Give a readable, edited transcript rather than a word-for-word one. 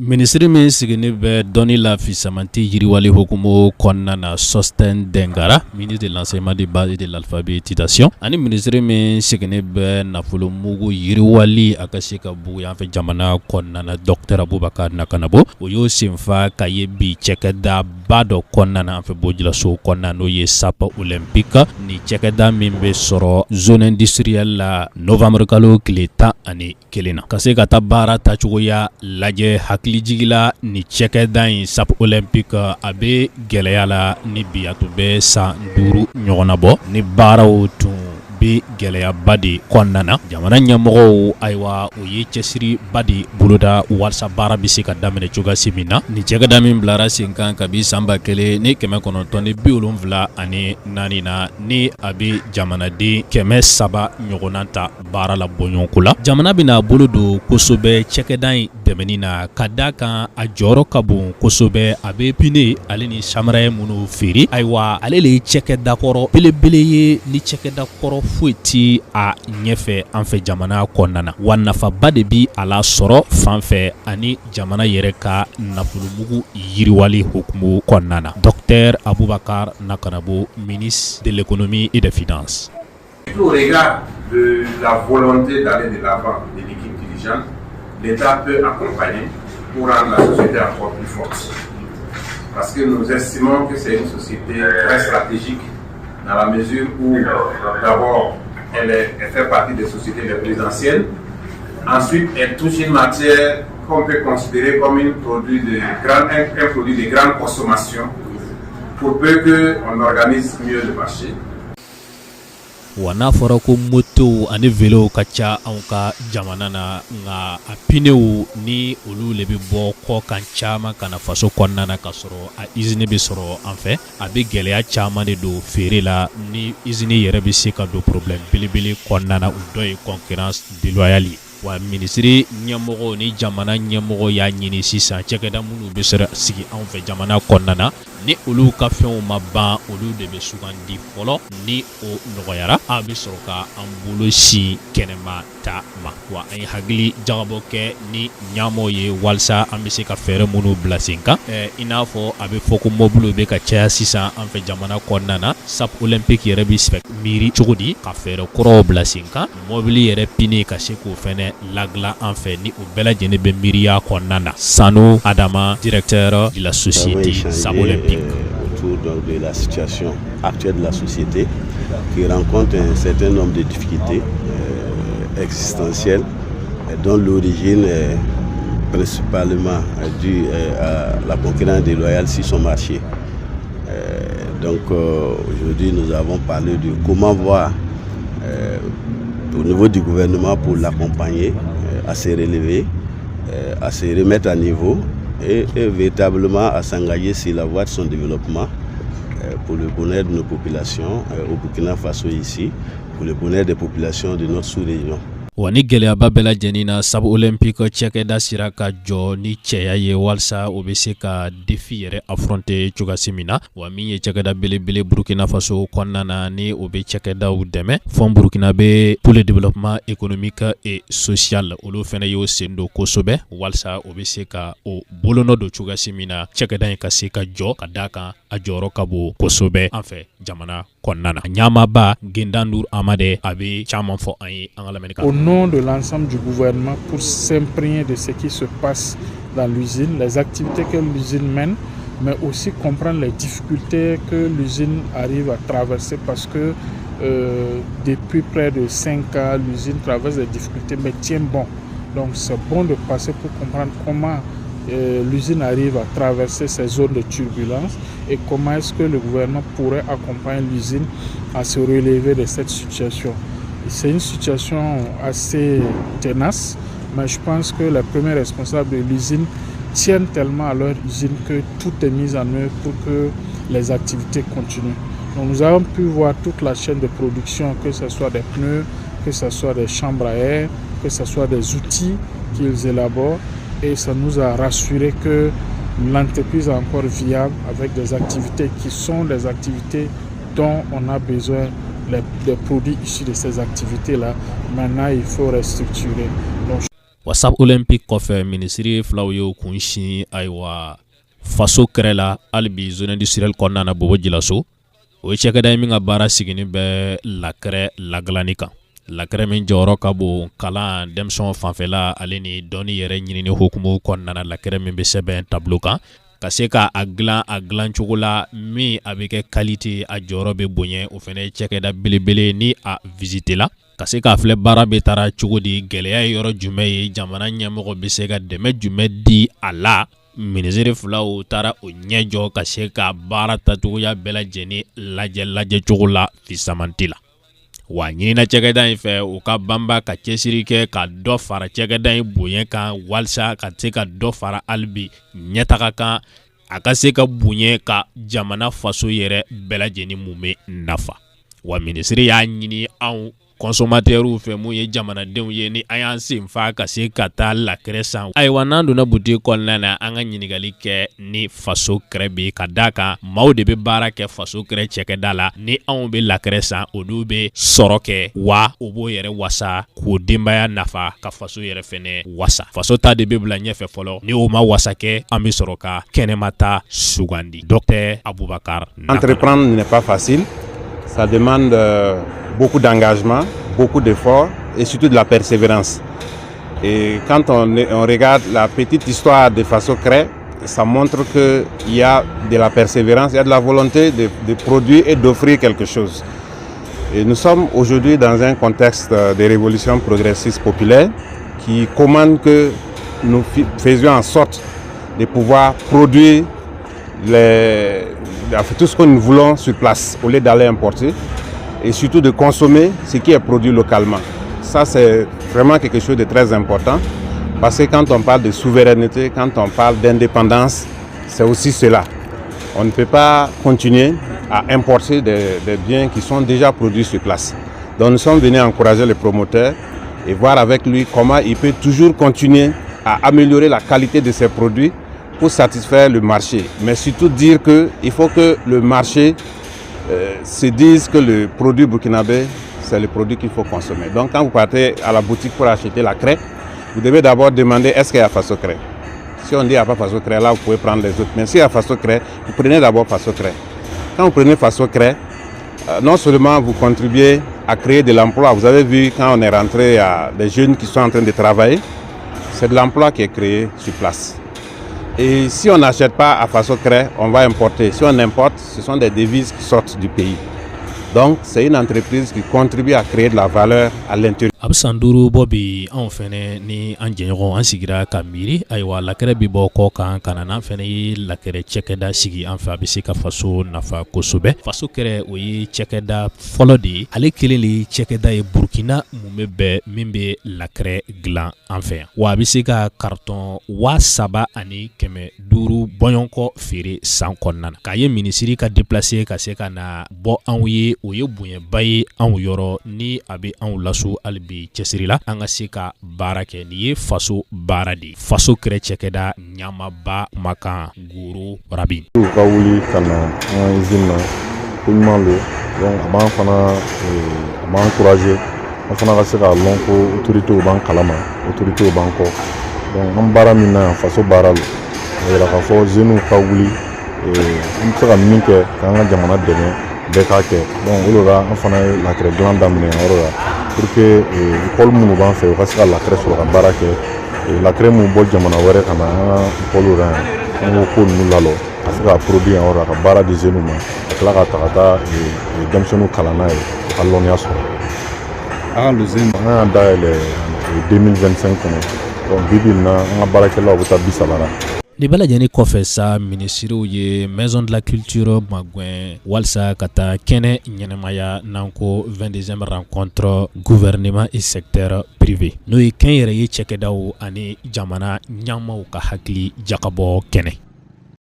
Ministre min sigini bɛ dɔnni la fisamanti yiriwali hukumu kɔnɔna na Sosthène Dengara, ministre de l'enseignement de base et de l'alphabétisation, ani ministre min sigini bɛ nafolo mugu yiriwali a ka se ka bugu yan fɛ jamana kɔnɔna na Dr Abubakar Nakanabo, o y'o senfa ka ye bi cɛkɛda ba dɔ kɔnɔna na an fɛ Bojilaso kɔnɔna n'o ye SAP Olympique, ni cɛkɛda min bɛ sɔrɔ zone industrielle la novembre kalo tile 11 na. Ka se ka taa baara tacogoya lajɛ hakilijigila ni cɛkɛda in SAP Olympique a bɛ gɛlɛya la ni bi a tun bɛ san 5 ɲɔgɔnna bɔ ni baaraw tun bɛ gɛlɛyaba de kɔnɔna na. Jamana ɲɛmɔgɔw ayiwa o ye cɛsiri ba de boloda walasa baara bɛ se ka daminɛ cogoya min na. Ni cɛkɛda min bilara sen kan kabi san 1974 na ni a bɛ jamanaden 300 ɲɔgɔnna ta baara la bɔɲɔgɔnko la. Jamana bɛna bolo don kosɛbɛ cɛkɛda in dɛmɛni na ka da kan a jɔyɔrɔ ka bon kosɛbɛ. A bɛ pine ale ni samara minnu feere, ayiwa ale de ye cɛkɛda kɔrɔ belebele ye ni cɛkɛda kɔrɔ foyi ti a ɲɛfɛ an fɛ jamana kɔnɔna na, wa nafaba de bi a la sɔrɔ fan fɛ ani jamana yɛrɛ ka nafolomugu yiriwali hukumu kɔnɔna na. Dr Abubakar Nakanabo, ministre de l'économie et des finances. Au regard de la volonté d'aller de l'avant de l'équipe dirigeante, l'État peut accompagner pour rendre la société encore plus forte. Parce que nous estimons que c'est une société très stratégique dans la mesure où, d'abord, elle fait partie des sociétés les plus anciennes. Ensuite, elle touche une matière qu'on peut considérer comme un produit de grande consommation, pour peu qu'on organise mieux le marché. Wa n'a fɔra ko moto ani vélo ka ca anw ka jamana na, nka a pinew ni olu le bɛ bɔ kɔ kan caman kana faso kɔnɔna na ka sɔrɔ a usine bɛ sɔrɔ an fɛ. A bɛ gɛlɛya caman de don feere la ni usine yɛrɛ bɛ se ka don problème belebele kɔnɔna na, o dɔ ye concurrence déloyale. Wa ministre ɲɛmɔgɔ ni jamana ɲɛmɔgɔ y'a ɲini sisan cɛkɛda minnu bɛ sɔrɔ sigi anw fɛ jamana kɔnɔna na, ni olu ka fɛnw ma ban olu de bɛ sugandi fɔlɔ. Ni o nɔgɔyara a bɛ sɔrɔ ka an bolo si kɛnɛma ta ma. Wa an ye hakili jagabɔ kɛ ni ɲɛmɔgɔ ye walasa an bɛ se ka fɛɛrɛ minnu bila sen kan. I n'a fɔ a bɛ fɔ ko mɔbiliw bɛ ka caya sisan an fɛ jamana kɔnɔna na. SAP Olympique yɛrɛ bɛ miiri cogo di ka fɛɛrɛ kɔrɔw bila sen kan, mɔbili yɛrɛ pine ka se k'o fɛnɛ lagla en fait ni o bɛɛ lajɛlen bɛ miiriya kɔnɔna na. Sanu Adama, directeur de la société SAP Olympique. Autour donc de la situation actuelle de la société qui rencontre un certain nombre de difficultés existentielles dont l'origine est principalement due à la concurrence déloyale sur son marché. Donc aujourd'hui nous avons parlé de comment voir au niveau du gouvernement pour l'accompagner à se relever, à se remettre à niveau et véritablement à s'engager sur la voie de son développement pour le bonheur de nos populations au Burkina Faso ici, pour le bonheur des populations de notre sous-région. Wa ni gɛlɛyaba bɛɛ lajɛlen na SAP Olympique cɛkɛda sira ka jɔ ni cɛya ye walasa o bɛ se ka défi yɛrɛ affronter cogoya min na. Wa min ye cɛkɛda belebele Burkina Faso kɔnɔna na ni o bɛ cɛkɛdaw dɛmɛ. Fond burkinabé pour le développement économique et social olu fɛnɛ y'o sen don kosɛbɛ walasa o bɛ se ka o bolonɔ don cogoya min na cɛkɛda in ka se ka jɔ ka d'a kan a jɔyɔrɔ ka bon kosɛbɛ an fɛ jamana kɔnɔna na. Ɲamaba Gendandour Amade a bɛ caman fɔ an ye an ka lamɛnnikɛlaw. Au nom de l'ensemble du gouvernement pour s'imprégner de ce qui se passe dans l'usine, les activités que l'usine mène, mais aussi comprendre les difficultés que l'usine arrive à traverser parce que depuis près de 5 ans, l'usine traverse des difficultés mais tient bon. Donc c'est bon de passer pour comprendre comment l'usine arrive à traverser ces zones de turbulence et comment est-ce que le gouvernement pourrait accompagner l'usine à se relever de cette situation. C'est une situation assez tenace, mais je pense que les premiers responsables de l'usine tiennent tellement à leur usine que tout est mis en œuvre pour que les activités continuent. Donc nous avons pu voir toute la chaîne de production, que ce soit des pneus, que ce soit des chambres à air, que ce soit des outils qu'ils élaborent, et ça nous a rassuré que l'entreprise est encore viable avec des activités qui sont des activités dont on a besoin des produits issus de ces activités-là. Maintenant, il faut restructurer. Donc, WhatsApp Olympique kɔfɛ ministre filaw ye kun sin ayiwa faso kɛrɛ la hali bi zone industrielle kɔnɔna na Bobo Djilasso o ye cɛkɛda min ka baara sigini bɛ lakɛrɛ lagilani kan. Lakɛrɛ min jɔyɔrɔ ka bon kalan denmisɛnw fanfɛla ale ni dɔnni yɛrɛ ɲinini hukumu kɔnɔna na. Lakɛrɛ min bɛ sɛbɛn tableau kan ka se ka a dilan cogo la min a bɛ kɛ qualité a jɔyɔrɔ bɛ bonya o fana ye cɛkɛda belebele ni a visite la ka se k'a filɛ baara bɛ taara cogo di, gɛlɛya ye yɔrɔ jumɛn ye, jamana ɲɛmɔgɔ bɛ se ka dɛmɛ jumɛn di a la. Ministre filaw taara o ɲɛjɔ ka se ka baara tacogoya bɛɛ lajɛlen lajɛ cogo la fisamanti la. Wa ɲinina cɛkɛda in fɛ u ka banba ka cɛsiri kɛ ka dɔ fara cɛkɛda in bonya kan walasa ka se ka dɔ fara halibi ɲɛtaga kan a ka se ka bonya ka jamana faso yɛrɛ bɛɛ lajɛlen mun bɛ nafa. Wa ministre y'a ɲini anw consommateurs fɛ mun ye jamanadenw ye ni an y'an sen fa ka se ka taa lakɛrɛ san. Ayiwa n'an donna boutique kɔnɔna na an ka ɲininkali kɛ ni faso kɛrɛ bɛ ka d'a kan maaw de bɛ baara kɛ faso kɛrɛ cɛkɛda la ni anw bɛ lakɛrɛ san olu bɛ sɔrɔ kɛ wa o b'o yɛrɛ wasa k'o denbaya nafa ka faso yɛrɛ fɛnɛ wasa. Faso ta de bɛ bila ɲɛfɛ fɔlɔ ni o ma wasa kɛ an bɛ sɔrɔ ka kɛnɛmata sugandi. Docteur Aboubakar. Entreprendre n'est pas facile, ça demande beaucoup d'engagement, beaucoup d'efforts et surtout de la persévérance. Et quand on regarde la petite histoire de Faso Cré, ça montre qu'il y a de la persévérance, il y a de la volonté de produire et d'offrir quelque chose. Et nous sommes aujourd'hui dans un contexte de révolution progressiste populaire qui commande que nous faisions en sorte de pouvoir produire tout ce que nous voulons sur place au lieu d'aller importer. Et surtout de consommer ce qui est produit localement. Ça, c'est vraiment quelque chose de très important parce que quand on parle de souveraineté, quand on parle d'indépendance, c'est aussi cela. On ne peut pas continuer à importer des biens qui sont déjà produits sur place. Donc nous sommes venus encourager les promoteurs et voir avec lui comment il peut toujours continuer à améliorer la qualité de ses produits pour satisfaire le marché. Mais surtout dire qu'il faut que le marché se disent que le produit burkinabé, c'est le produit qu'il faut consommer. Donc quand vous partez à la boutique pour acheter la craie, vous devez d'abord demander est-ce qu'il y a Faso Cré. Si on dit qu'il n'y a pas Faso Cré, là vous pouvez prendre les autres. Mais s'il y a Faso Cré, vous prenez d'abord Faso Cré. Quand vous prenez Faso Cré, non seulement vous contribuez à créer de l'emploi, vous avez vu quand on est rentré, il y a des jeunes qui sont en train de travailler, c'est de l'emploi qui est créé sur place. Et si on n'achète pas à Faso Cré, on va importer. Si on importe, ce sont des devises qui sortent du pays. Donc, c'est une entreprise qui contribue à créer de la valeur à l'intérieur. Absanduru Bobby en fene ni anjenyo an sigira ka miri aywa lakere bi bɔ kɔ kan kana na fene ye lakere cɛkɛda sigi an fɛ a bɛ se ka faso nafa kosɛbɛ. Faso kɛrɛ o ye cɛkɛda fɔlɔ de ye ale kelen le cɛkɛda ye Burkina mun bɛ bɛn min bɛ lakere dilan an fɛ yan wa a bɛ se ka carton 3,500 bɔɲɔgɔnkɔ feere san kɔnɔna na k'a ye minisiri ka déplacer ka se ka na bɔ anw ye o ye bonyaba ye anw yɔrɔ ni a bɛ anw laso hali bi cɛsiri la an ka se ka baara kɛ ni ye faso baara de faso kɛrɛ cɛkɛda ɲamaba makan Goro Rabi u ka wuli ka na an ka usine na ko ɲuman lo donc a b'an fana a b'an encourager an fana ka se k'a lɔn ko autorités b'an kalama autorités b'an kɔ donc an baara min na yan faso baara lo a yira k'a fɔ jeunes ka wuli an bɛ se ka min kɛ k'an ka jamana dɛmɛ bɛɛ k'a kɛ donc o de la an fana ye lakɛrɛ dilan daminɛ yan yɔrɔ la pour que école minnu b'an fɛ u ka se ka lakɛrɛ sɔrɔ ka baara kɛ lakɛrɛ minnu bɔ jamana wɛrɛ ka na an ka école la yan an k'o ko ninnu lalɔ ka se ka produit yan yɔrɔ la ka baara di jeunes ma ka tila ka ta ka taa denmisɛnninw kalan n'a ye ka lɔnniya sɔrɔ. An ka usine an y'a dayɛlɛ 2025 kɔnɔ donc bi bi in na an ka baarakɛlaw bɛ taa 30 la. Ni bɛɛ lajɛlen kɔfɛ sa minisiriw ye maison de la culture magwɛn walasa ka taa kɛnɛ ɲɛnɛmaya n'an ko 22e rencontre gouvernement et secteur privé n'o ye kɛnyɛrɛye cɛkɛdaw ani jamana ɲɛmaw ka hakili jakabɔ kɛnɛ.